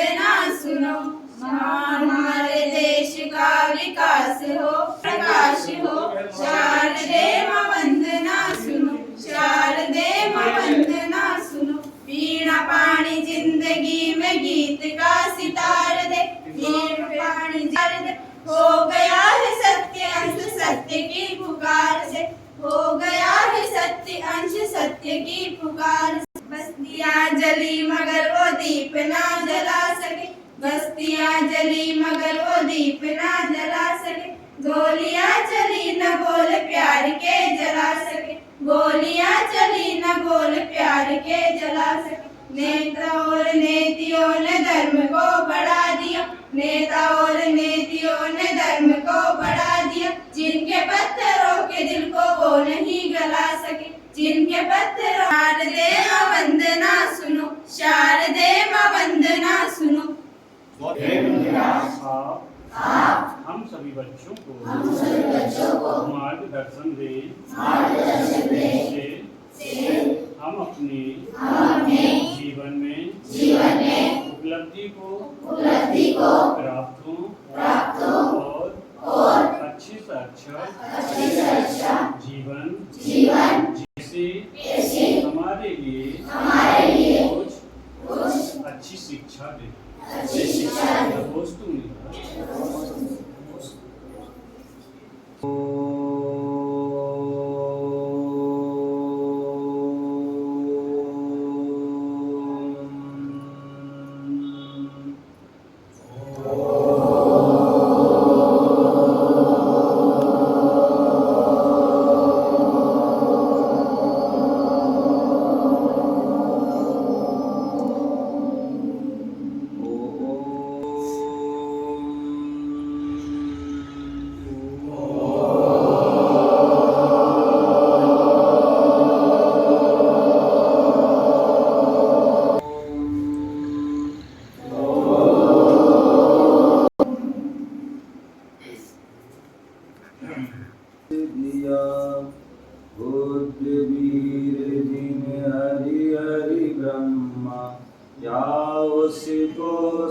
वंदना सुनो, हमारे देश का विकास हो, प्रकाश हो। शारदे मां वंदना सुनो, शारदे मां वंदना सुनो। वीणा पाणी जिंदगी में गीत का सितार दे, वीणा पाणी दे। हो गया है सत्य अंश सत्य की पुकार से, हो गया है सत्य अंश सत्य की पुकार से। बस्तियां जली मगर वो दीप ना जला सके, बस्तियां जली मगर वो दीप ना जला सके। गोलियां चली न गोल प्यार के जला सके, गोलियां चली न गोल प्यार के जला सके। नेता और नेतियों ने धर्म को बढ़ा दिया, नेता और नेतियों ने धर्म को बढ़ा दिया। जिनके पत्थरों के दिल को वो नहीं गला सके, जिनके पत्थरों। शारदे मां वंदना सुनो, शारदे मां वंदना सुनो। हम सभी बच्चों को मार्गदर्शन दें, से हम अपने जीवन में उपलब्धि को प्राप्त हो और अच्छे से अच्छा जीवन जैसे हमारे लिए कुछ अच्छी शिक्षा दे।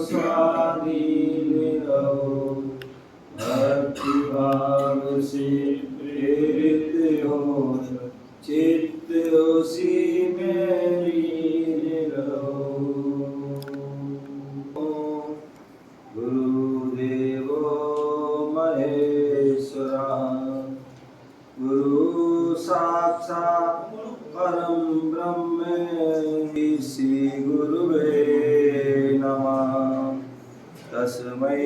स्वाधीन रहो, भक्ति भाव से प्रेरित हो, चित्त उसी में लीन रहो। गुरुदेवो महेश्वरा, गुरु साक्षात् परम ब्रह्म, श्री गुरुवे नमः। तस्मै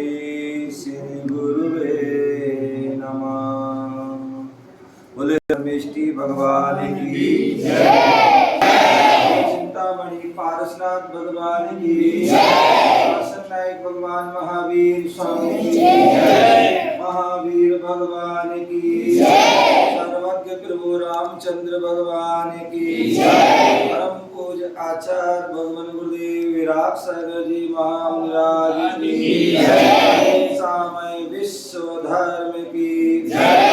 श्री गुरुवे नमः। बोले रमेष्टि भगवान की जय, चिंतामणि पारसनाथ भगवान की जय, नायक भगवान महावीर स्वामी की जय, महावीर भगवान की जय, सर्वज्ञ प्रभु रामचंद्र भगवान की जय, परम पूज्य आचार्य भगवान गुरुदेव विराट सागर जी महाराज की जय, सामय विश्व धर्म की जय,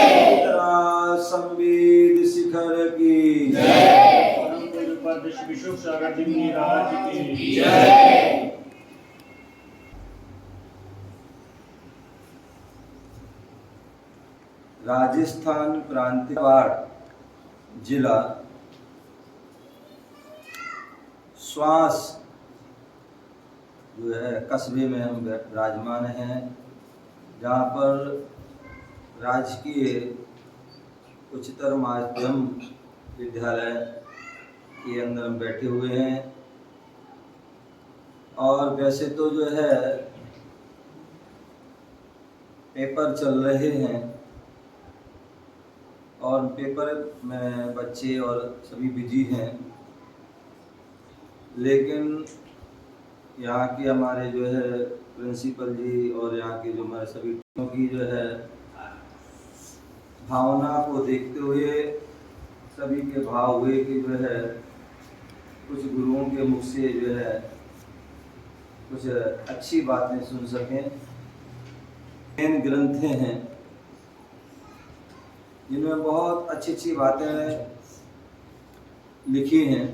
संवेद शिखर की जय, परम पूज्य पद विश्व सागर जी महाराज की जय। राजस्थान प्रांत जिला स्वास जो है कस्बे में हम विराजमान हैं, जहाँ पर राजकीय उच्चतर माध्यमिक विद्यालय के अंदर हम बैठे हुए हैं। और वैसे तो जो है पेपर चल रहे हैं और पेपर में बच्चे और सभी बिजी हैं, लेकिन यहाँ के हमारे जो है प्रिंसिपल जी और यहाँ के जो हमारे सभी टीमों की जो है भावना को देखते हुए सभी के भाव हुए कि जो है कुछ गुरुओं के मुख से जो है कुछ अच्छी बातें सुन सकें। इन ग्रंथ हैं जिनमें बहुत अच्छी अच्छी बातें लिखी हैं,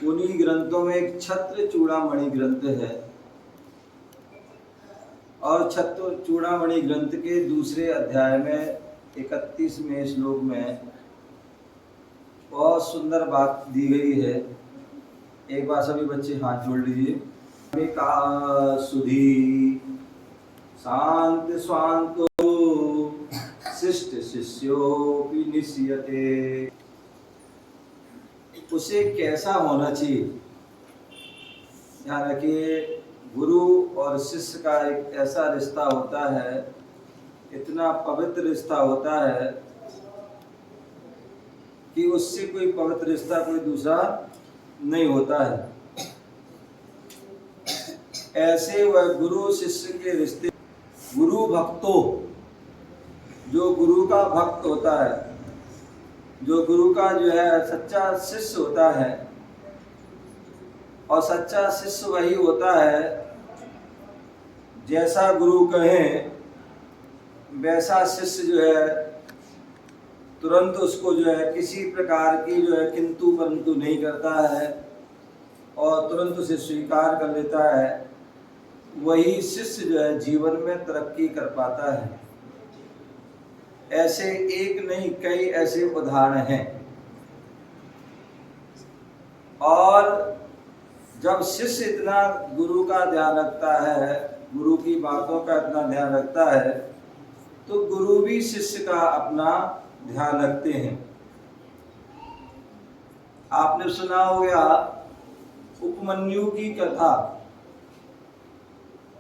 उन्हीं ग्रंथों में एक छत्र चूड़ामणि ग्रंथ है, और छत्र चूड़ामणि ग्रंथ के दूसरे अध्याय में 31वें श्लोक में बहुत सुंदर बात दी गई है। एक बार सभी बच्चे हाथ जोड़ लीजिए। का सुधी शांत स्वांतो शिष्ट शिष्योपि निश्यते। उसे कैसा होना चाहिए? ध्यान रखिए, गुरु और शिष्य का एक ऐसा रिश्ता होता है, इतना पवित्र रिश्ता होता है कि उससे कोई पवित्र रिश्ता कोई दूसरा नहीं होता है। ऐसे वह गुरु शिष्य के रिश्ते, गुरु भक्तों, जो गुरु का भक्त होता है, जो गुरु का जो है सच्चा शिष्य होता है, और सच्चा शिष्य वही होता है जैसा गुरु कहे वैसा शिष्य जो है तुरंत उसको जो है किसी प्रकार की जो है किंतु परंतु नहीं करता है और तुरंत उसे स्वीकार कर लेता है। वही शिष्य जो है जीवन में तरक्की कर पाता है। ऐसे एक नहीं कई ऐसे उदाहरण हैं। और जब शिष्य इतना गुरु का ध्यान रखता है, गुरु की बातों का इतना ध्यान रखता है, तो गुरु भी शिष्य का अपना ध्यान रखते हैं। आपने सुना होगा उपमन्यु की कथा।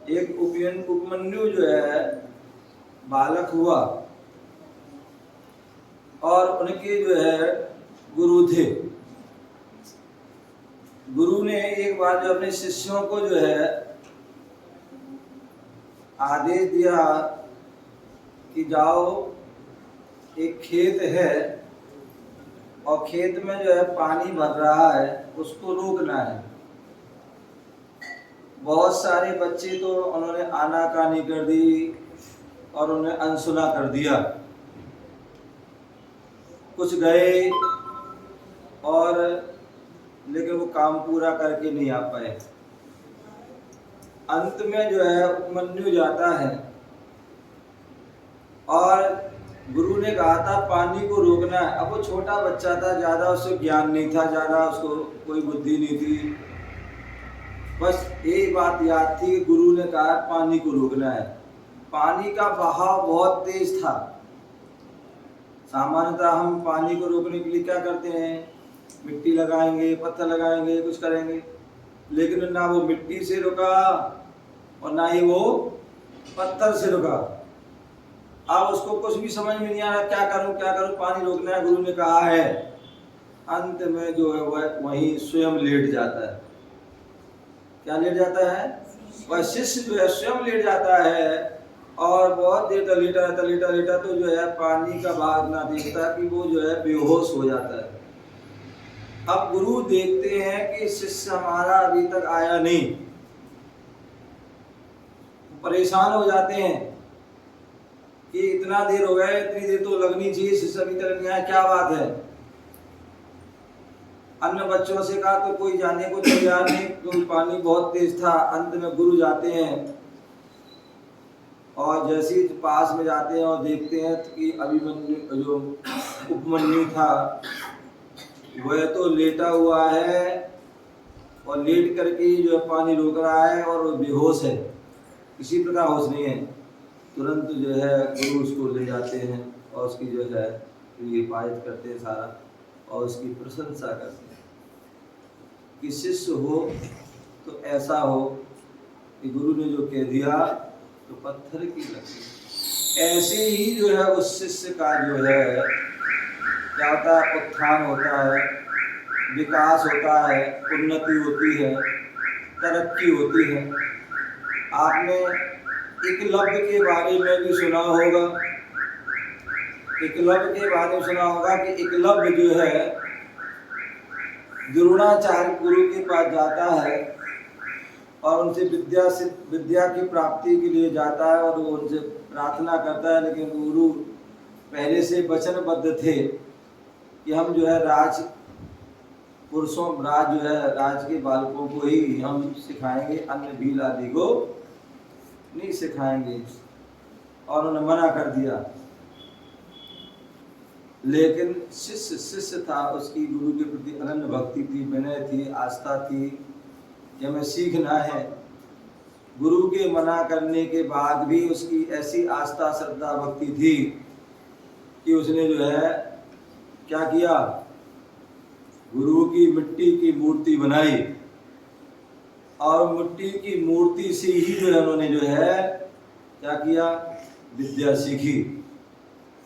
एक उपमन्यु जो है बालक हुआ और उनके जो है गुरु थे। गुरु ने एक बार जो अपने शिष्यों को जो है आदेश दिया कि जाओ, एक खेत है और खेत में जो है पानी भर रहा है, उसको रोकना है। बहुत सारे बच्चे तो उन्होंने आनाकानी कर दी और उन्हें अनसुना कर दिया। कुछ गए और लेकिन वो काम पूरा करके नहीं आ पाए। अंत में जो है उपमन्यु जाता है और गुरु ने कहा था पानी को रोकना है। अब वो छोटा बच्चा था, ज्यादा उसको ज्ञान नहीं था, ज्यादा उसको कोई बुद्धि नहीं थी। बस एक बात याद थी, गुरु ने कहा पानी को रोकना है। पानी का बहाव बहुत तेज था। सामान्यतः हम पानी को रोकने के लिए क्या करते हैं? मिट्टी लगाएंगे, पत्थर लगाएंगे, कुछ करेंगे, लेकिन ना वो मिट्टी से रुका और ना ही वो पत्थर से रुका। अब उसको कुछ भी समझ में नहीं आ रहा, क्या करूं, पानी रोकना है, गुरु ने कहा है। अंत में जो है वह वहीं स्वयं लेट जाता है। क्या लेट जाता है? वह शिष्य जो है स्वयं लेट जाता है और बहुत देर तक लेटा तो जो है पानी का बहाव इतना देखता कि वो जो है बेहोश हो जाता है। अब गुरु देखते हैं कि शिष्य हमारा अभी तक आया नहीं, परेशान हो जाते हैं कि इतना देर हो गया, इतनी देर तो लगनी चाहिए, शिष्य अभी तक नहीं आया, क्या बात है। अन्य बच्चों से कहा तो कोई जाने को तैयार नहीं, क्योंकि पानी बहुत तेज था। अंत में गुरु जाते हैं और जैसे ही पास में जाते हैं और देखते हैं कि अभिमन्यु जो उपमन्यु था वह तो लेटा हुआ है और लेट करके जो है पानी रोक रहा है और वो बेहोश है, किसी प्रकार होश नहीं है। तुरंत जो है गुरु उसको ले जाते हैं और उसकी जो है हिफाजत करते हैं सारा, और उसकी प्रशंसा करते हैं कि शिष्य हो तो ऐसा हो कि गुरु ने जो कह दिया तो पत्थर की लकीर। ऐसे ही जो है उस शिष्य का जो है क्या होता है, उत्थान होता है, विकास होता है, उन्नति होती है, तरक्की होती है। आपने एकलव्य के बारे में भी सुना होगा। एकलव्य के बारे में सुना होगा कि एकलव्य जो है द्रोणाचार्य गुरु के पास जाता है और उनसे विद्या की प्राप्ति के लिए जाता है और वो उनसे प्रार्थना करता है। लेकिन गुरु पहले से वचनबद्ध थे कि हम जो है पुरुषों राज जो है राज के बालकों को ही हम सिखाएंगे, अन्य भील आदि को नहीं सिखाएंगे, और उन्हें मना कर दिया। लेकिन शिष्य था, उसकी गुरु के प्रति अनन्य भक्ति थी, विनय थी, आस्था थी कि हमें सीखना है। गुरु के मना करने के बाद भी उसकी ऐसी आस्था श्रद्धा भक्ति थी कि उसने जो है क्या किया, गुरु की मिट्टी की मूर्ति बनाई, और मिट्टी की मूर्ति से ही जो है उन्होंने जो है क्या किया, विद्या सीखी।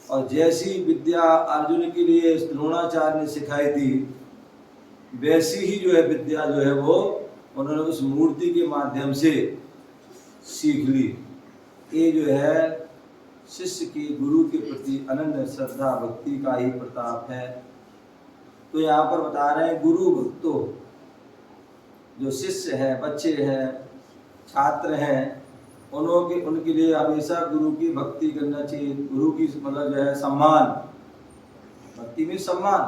और जैसी विद्या अर्जुन के लिए द्रोणाचार्य ने सिखाई थी, वैसी ही जो है विद्या जो है वो उन्होंने उस मूर्ति के माध्यम से सीख ली। ये जो है शिष्य की गुरु के प्रति अनन्य श्रद्धा भक्ति का ही प्रताप है। तो यहाँ पर बता रहे हैं गुरु भक्तों, जो शिष्य हैं, बच्चे हैं, छात्र हैं, उनके लिए हमेशा गुरु की भक्ति करना चाहिए। गुरु की मतलब जो है सम्मान, भक्ति में सम्मान,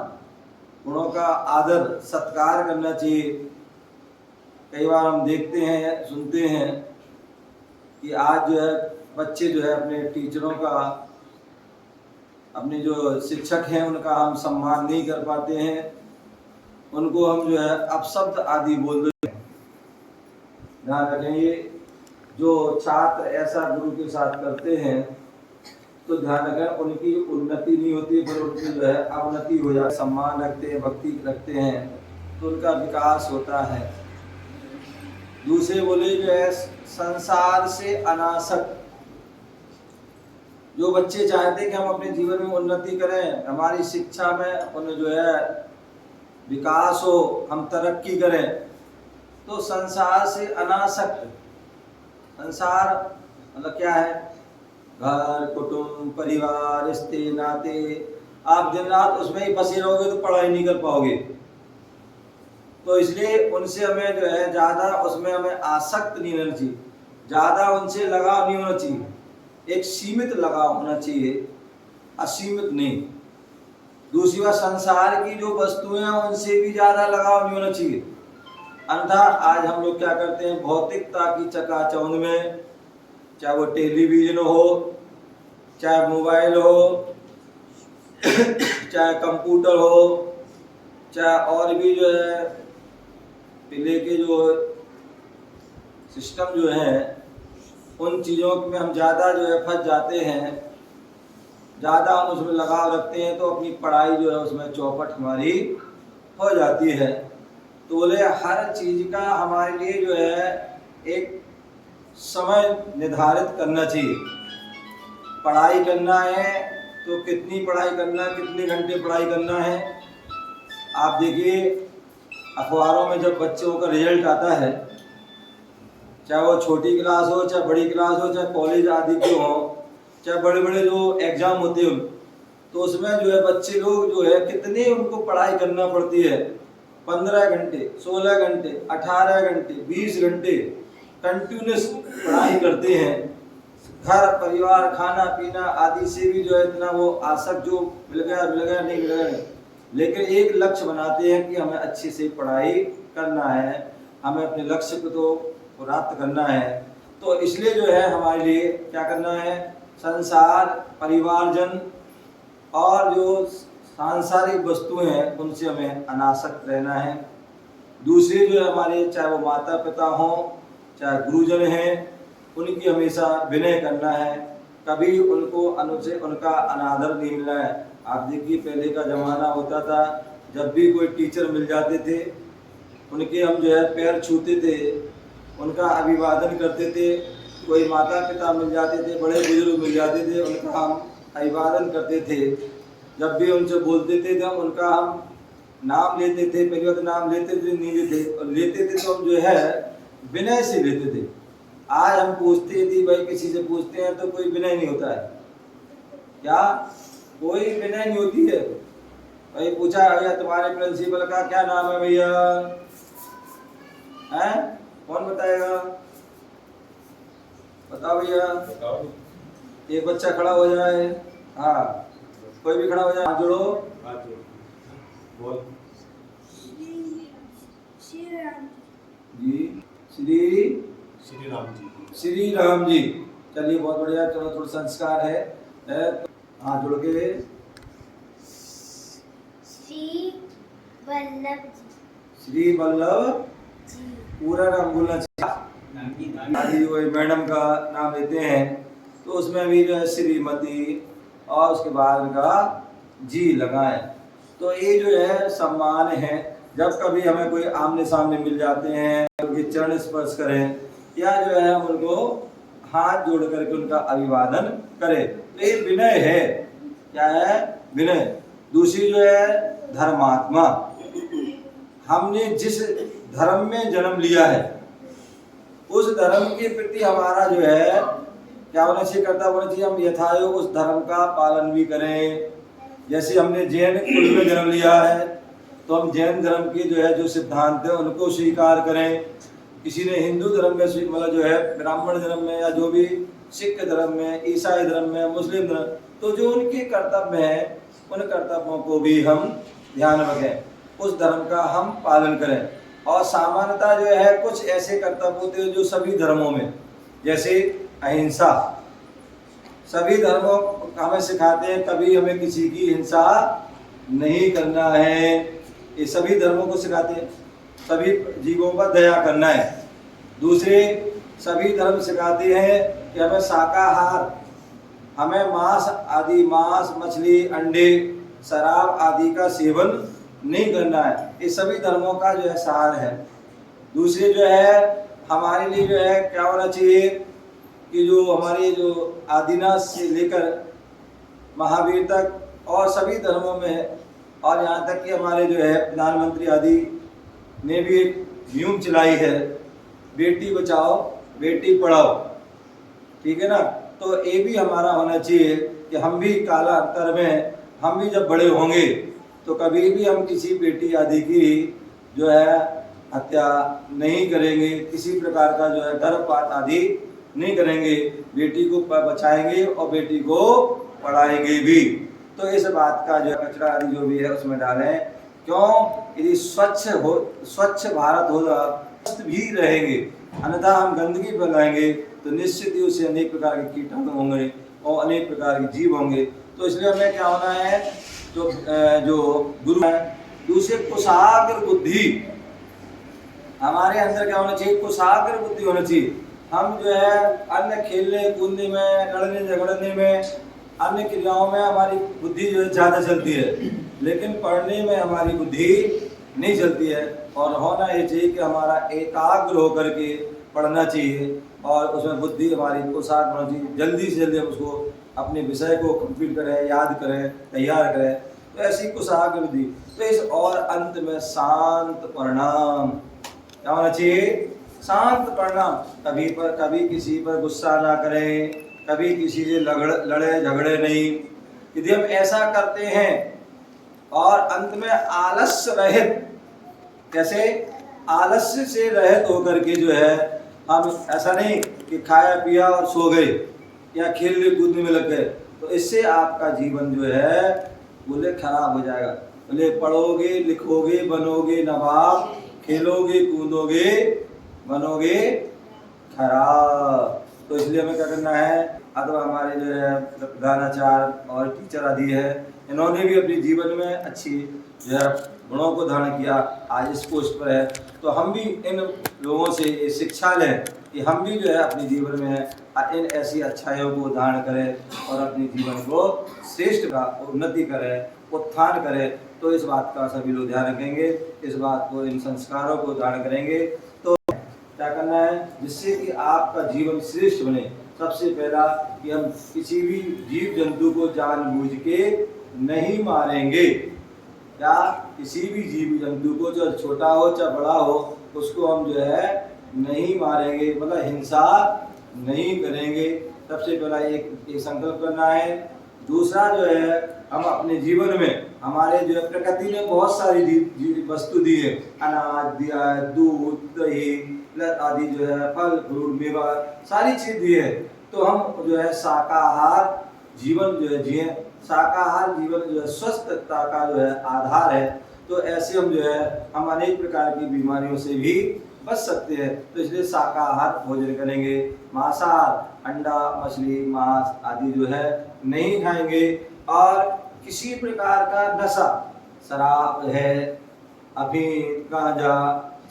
गुणों का आदर सत्कार करना चाहिए। कई बार हम देखते हैं, सुनते हैं कि आज जो है बच्चे जो है अपने टीचरों का, अपने जो शिक्षक हैं उनका हम सम्मान नहीं कर पाते हैं, उनको हम जो है अपशब्द आदि बोल देते हैं। ध्यान रखें, ये जो छात्र ऐसा गुरु के साथ करते हैं तो ध्यान रखें उनकी उन्नति नहीं होती, फिर उनकी जो है अवनति हो जाती है। सम्मान रखते हैं, भक्ति रखते हैं तो उनका विकास होता है। दूसरे बोले जो है संसार से अनासक्त, जो बच्चे चाहते हैं कि हम अपने जीवन में उन्नति करें, हमारी शिक्षा में उन्हें जो है विकास हो, हम तरक्की करें, तो संसार से अनासक्त। संसार मतलब क्या है, घर, कुटुंब, परिवार, रिश्ते, नाते, आप दिन रात उसमें ही फंसे रहोगे तो पढ़ाई नहीं कर पाओगे। तो इसलिए उनसे हमें जो है ज़्यादा उसमें हमें आसक्त नहीं रहना चाहिए, ज़्यादा उनसे लगाव नहीं होना चाहिए, एक सीमित लगाव होना चाहिए, असीमित नहीं। दूसरी बात, संसार की जो वस्तुएं हैं उनसे भी ज़्यादा लगाव नहीं होना चाहिए। अन्यथा आज हम लोग क्या करते हैं, भौतिकता की चकाचौंध में, चाहे वो टेलीविजन हो, चाहे मोबाइल हो, चाहे कंप्यूटर हो, चाहे और भी जो है पहले के जो सिस्टम जो है, उन चीज़ों में हम ज़्यादा जो है फंस जाते हैं, ज़्यादा हम उसमें लगाव रखते हैं तो अपनी पढ़ाई जो है उसमें चौपट हमारी हो जाती है। तो बोले हर चीज़ का हमारे लिए जो है एक समय निर्धारित करना चाहिए। पढ़ाई करना है तो कितनी पढ़ाई करना है, कितने घंटे पढ़ाई करना है। आप देखिए अखबारों में जब बच्चों का रिजल्ट आता है, चाहे वो छोटी क्लास हो, चाहे बड़ी क्लास हो, चाहे कॉलेज आदि के हो, चाहे बड़े बड़े जो एग्ज़ाम होते हैं, तो उसमें जो है बच्चे लोग जो है कितने उनको पढ़ाई करना पड़ती है। 15 घंटे, 16 घंटे, 18 घंटे, 20 घंटे कंटिन्यूस पढ़ाई करते हैं। घर परिवार खाना पीना आदि से भी जो है इतना वो आसक्त, जो मिल गया नहीं मिल गया, लेकिन एक लक्ष्य बनाते हैं कि हमें अच्छे से पढ़ाई करना है, हमें अपने लक्ष्य को तो प्राप्त करना है। तो इसलिए जो है हमारे लिए क्या करना है, संसार, परिवारजन और जो सांसारिक वस्तुएं हैं उनसे हमें अनासक्त रहना है। दूसरे जो है हमारे, चाहे वो माता पिता हों, चाहे गुरुजन हैं, उनकी हमेशा विनय करना है, कभी उनको अनुसे उनका अनादर नहीं मिलना है। आप देखिए पहले का ज़माना होता था, जब भी कोई टीचर मिल जाते थे उनके हम जो है पैर छूते थे, उनका अभिवादन करते थे। कोई माता पिता मिल जाते थे, बड़े बुजुर्ग मिल जाते थे, उनका हम अभिवादन करते थे। जब भी उनसे बोलते थे तो उनका हम नाम लेते थे, पहले तो नाम लेते थे नहीं लेते, और लेते थे तो हम जो है विनय से लेते थे। आज हम पूछते थे, भाई किसी से पूछते हैं तो कोई विनय नहीं होता है, क्या कोई विनय नहीं होती है। भाई पूछा, भैया तुम्हारे प्रिंसिपल का क्या नाम है भैया, हैं कौन बताएगा, बताओ भैया। एक बच्चा खड़ा हो जाए, हाँ कोई भी खड़ा हो जाए, हाथ जोड़ो, बोल। श्री राम जी। चलिए बहुत बढ़िया। चलो थोड़ा संस्कार है हाथ जोड़ के। श्री वल्लभ श्री वल्लभ जी। पूरा नाम बोलना चाहिए। आदि वो मैडम का नाम लेते हैं तो उसमें भी जो है श्रीमती और उसके बाद उनका जी लगाए। तो ये जो है सम्मान है। जब कभी हमें कोई आमने सामने मिल जाते हैं, उनके चरण स्पर्श करें या जो है हम उनको हाथ जोड़ करके उनका अभिवादन करें, तो ये विनय है। क्या है? विनय। दूसरी जो है धर्मात्मा। हमने जिस धर्म में जन्म लिया है उस धर्म के प्रति हमारा जो है क्या होना चाहिए, कर्तव्य होना चाहिए। हम यथायोग उस धर्म का पालन भी करें। जैसे हमने जैन कुल में जन्म लिया है तो हम जैन धर्म के जो है जो सिद्धांत है उनको स्वीकार करें। किसी ने हिंदू धर्म में मतलब जो है ब्राह्मण धर्म में या जो भी सिख धर्म में, ईसाई धर्म में, मुस्लिम धर्म, तो जो उनके कर्तव्य हैं उन कर्तव्यों को भी हम ध्यान रखें, उस धर्म का हम पालन करें। और सामान्यतः जो है कुछ ऐसे कर्तव्य होते हैं जो सभी धर्मों में, जैसे अहिंसा, सभी धर्मों हमें सिखाते हैं कभी हमें किसी की हिंसा नहीं करना है। ये सभी धर्मों को सिखाते हैं। सभी जीवों पर दया करना है। दूसरे सभी धर्म सिखाते हैं कि हमें शाकाहार, हमें मांस, मछली, अंडे, शराब आदि का सेवन नहीं करना है। ये सभी धर्मों का जो है सार है। दूसरे जो है हमारे लिए जो है क्या होना चाहिए कि जो हमारे जो आदिनाथ से लेकर महावीर तक और सभी धर्मों में, और यहाँ तक कि हमारे जो है प्रधानमंत्री आदि ने भी एक मुहिम चलाई है, बेटी बचाओ बेटी पढ़ाओ। ठीक है ना? तो ये भी हमारा होना चाहिए कि हम भी कालांतर में हम भी जब बड़े होंगे तो कभी भी हम किसी बेटी आदि की जो है हत्या नहीं करेंगे, किसी प्रकार का जो है गर्भपात आदि नहीं करेंगे, बेटी को बचाएंगे और बेटी को पढ़ाएंगे भी। तो इस बात का जो कचरा आदि जो भी है उसमें डालें। क्यों? यदि स्वच्छ भारत होगा स्वस्थ भी रहेंगे, अन्यथा हम गंदगी फैलाएंगे तो निश्चित ही उससे अनेक प्रकार के कीटाणु होंगे और अनेक प्रकार के जीव होंगे। तो इसलिए हमें क्या होना है, जो गुरु है, दूसरे कुशाग्र बुद्धि हमारे अंदर क्या होना चाहिए, कुशाग्र बुद्धि होना चाहिए। हम जो है अन्य खेलने कूदने में, लड़ने झगड़ने में, अन्य क्रियाओं में हमारी बुद्धि जो है ज़्यादा चलती है, लेकिन पढ़ने में हमारी बुद्धि नहीं चलती है। और होना ये चाहिए कि हमारा एकाग्र होकर के पढ़ना चाहिए और उसमें बुद्धि हमारी कुशाग्र होना चाहिए। जल्दी से जल्दी हम उसको अपने विषय को कंप्लीट करें, याद करें, तैयार करें। तो ऐसी कुशाग्र बुद्धि। तो इस और अंत में शांत परिणाम क्या होना चाहिए, शांत परिणाम। कभी किसी पर गुस्सा ना करें, कभी किसी से लड़े झगड़े नहीं। यदि हम ऐसा करते हैं और अंत में आलस्य रहित, कैसे आलस्य से रहित होकर के जो है हम ऐसा नहीं कि खाया पिया और सो गए या खेलने कूदने में लग गए, तो इससे आपका जीवन जो है बोले खराब हो जाएगा। बोले पढ़ोगे लिखोगे बनोगे नवाब, खेलोगे कूदोगे बनोगे खराब। तो इसलिए हमें क्या करना है, अथवा हमारे जो है प्रधानाचार्य और टीचर आदि है, इन्होंने भी अपने जीवन में अच्छी जो है गुणों को धारण किया, आज इस पोस्ट पर है। तो हम भी इन लोगों से शिक्षा लें कि हम भी जो है अपने जीवन में इन ऐसी अच्छाइयों को धारण करें और अपने जीवन को श्रेष्ठ का उन्नति करें, उत्थान करें। तो इस बात का सभी लोग ध्यान रखेंगे, इस बात को, इन संस्कारों को धारण करेंगे तो क्या करना है जिससे कि आपका जीवन श्रेष्ठ बने। सबसे पहला कि हम किसी भी जीव जंतु को जानबूझ के नहीं मारेंगे। क्या किसी भी जीव जंतु को, चाहे छोटा हो चाहे बड़ा हो, उसको हम जो है नहीं मारेंगे, मतलब हिंसा नहीं करेंगे। सबसे पहला एक संकल्प करना है। दूसरा जो है हम अपने जीवन में, हमारे जो है प्रकृति ने बहुत सारी वस्तु दी है, अनाज दिया है, दूध दही आदि जो है, फल फ्रूट मेवा सारी चीज दी है। तो हम जो है शाकाहार जीवन जो है जिए। शाकाहार जीवन जो है स्वस्थता का जो है आधार है। तो ऐसे हम जो है हम अनेक प्रकार की बीमारियों से भी बच सकते हैं। तो इसलिए शाकाहार भोजन करेंगे, मांसाहार अंडा मछली मांस आदि जो है नहीं खाएंगे। और किसी प्रकार का नशा, शराब है, अफीम, गांजा,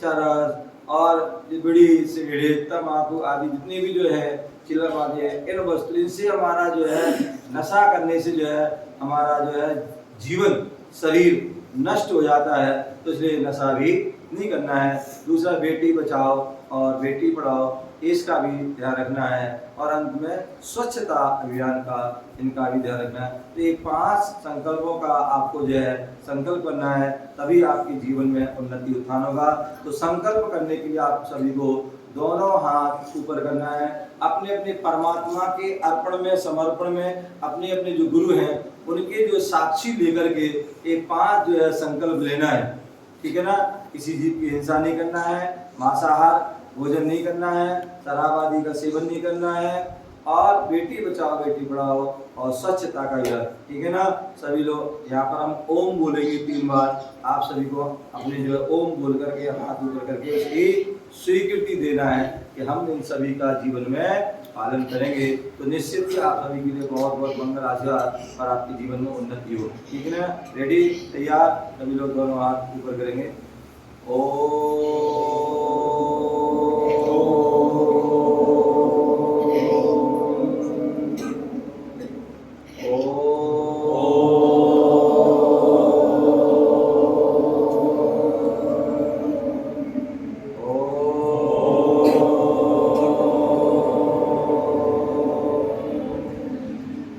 चरस और बीड़ी सिगरेट तंबाकू आदि जितनी भी जो है चिल्लर आदि है, इन वस्तु इनसे हमारा जो है नशा करने से जो है हमारा जो है जीवन शरीर नष्ट हो जाता है। तो इसलिए नशा भी नहीं करना है। दूसरा, बेटी बचाओ और बेटी पढ़ाओ, इसका भी ध्यान रखना है। और अंत में स्वच्छता अभियान का इनका भी ध्यान रखना है। तो ये 5 संकल्पों का आपको जो है संकल्प करना है, तभी आपके जीवन में उन्नति उत्थान होगा। तो संकल्प करने के लिए आप सभी को दोनों हाथ ऊपर करना है, अपने अपने परमात्मा के अर्पण में समर्पण में अपने अपने जो गुरु हैं उनके जो साक्षी लेकर के ये 5 जो है संकल्प लेना है। ठीक है ना। किसी जीव की हिंसा नहीं करना है, मांसाहार भोजन नहीं करना है, शराब आदि का सेवन नहीं करना है, और बेटी बचाओ बेटी पढ़ाओ और स्वच्छता का याद। ठीक है ना। सभी लोग यहाँ पर हम ओम बोलेंगे 3 बार। आप सभी को अपने जो है ओम बोल करके हाथ ऊपर करके उसकी स्वीकृति देना है कि हम इन सभी का जीवन में पालन करेंगे। तो निश्चित ही आप सभी के लिए बहुत बहुत मंगल आशीर्वाद और आपके जीवन में उन्नति हो। ठीक है ना। रेडी, तैयार, सभी लोग दोनों हाथ ऊपर करेंगे।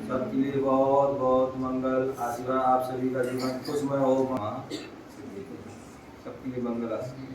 सबके लिए बहुत बहुत मंगल आशीर्वाद। आप सभी का जीवन खुशमय हो। सबके लिए मंगल आशीर्वाद।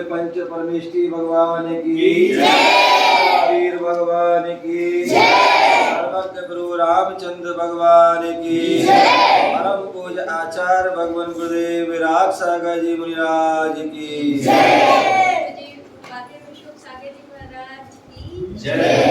पंच परमेष्ठी भगवान की जय, वीर भगवान की जय, सर्वज्ञ गुरु रामचंद्र भगवान की जय, परम पूज आचार्य भगवान गुरुदेव विराग सागर जी मुनिराज की जय, सागर जी महाराज की जय।